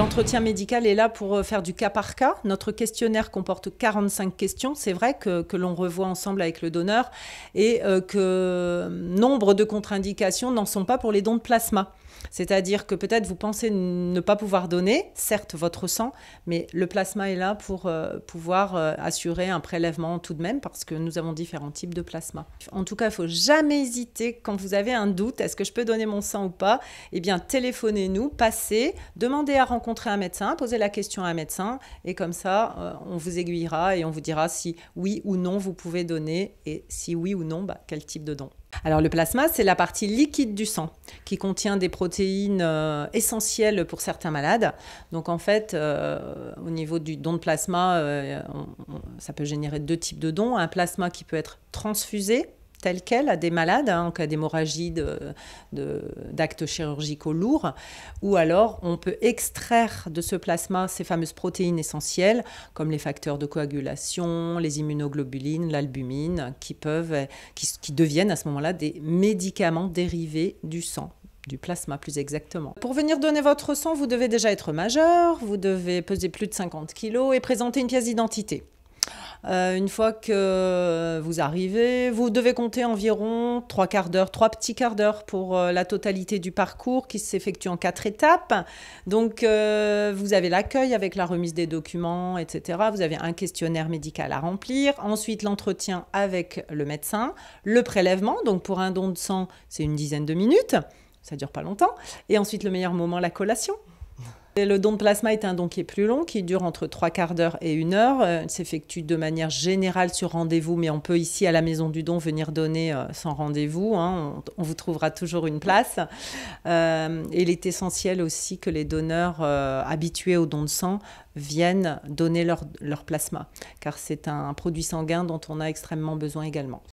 L'entretien médical est là pour faire du cas par cas. Notre questionnaire comporte 45 questions. C'est vrai que l'on revoit ensemble avec le donneur et que nombre de contre-indications n'en sont pas pour les dons de plasma. C'est-à-dire que peut-être vous pensez ne pas pouvoir donner, certes votre sang, mais le plasma est là pour pouvoir assurer un prélèvement tout de même parce que nous avons différents types de plasma. En tout cas, il ne faut jamais hésiter quand vous avez un doute, est-ce que je peux donner mon sang ou pas? Eh bien, téléphonez-nous, passez, demandez à rencontrer un médecin, posez la question à un médecin et comme ça, on vous aiguillera et on vous dira si oui ou non vous pouvez donner et si oui ou non, quel type de don. Alors le plasma, c'est la partie liquide du sang qui contient des protéines essentielles pour certains malades. Donc en fait, au niveau du don de plasma, ça peut générer deux types de dons. Un plasma qui peut être transfusé tel quel à des malades en cas d'hémorragie d'actes chirurgicaux lourds, ou alors on peut extraire de ce plasma ces fameuses protéines essentielles comme les facteurs de coagulation, les immunoglobulines, l'albumine, qui deviennent à ce moment-là des médicaments dérivés du sang. Du plasma plus exactement. Pour venir donner votre sang, vous devez déjà être majeur, vous devez peser plus de 50 kg et présenter une pièce d'identité. Une fois que vous arrivez, vous devez compter environ 3 petits quarts d'heure pour la totalité du parcours qui s'effectue en 4 étapes. Donc vous avez l'accueil avec la remise des documents, etc. Vous avez un questionnaire médical à remplir. Ensuite, l'entretien avec le médecin, le prélèvement. Donc pour un don de sang, c'est une dizaine de minutes. Ça ne dure pas longtemps. Et ensuite, le meilleur moment, la collation. Le don de plasma est un don qui est plus long, qui dure entre 3 quarts d'heure et 1 heure. Il s'effectue de manière générale sur rendez-vous, mais on peut ici à la Maison du Don venir donner sans rendez-vous. On vous trouvera toujours une place. Et il est essentiel aussi que les donneurs habitués au don de sang viennent donner leur plasma, car c'est un produit sanguin dont on a extrêmement besoin également.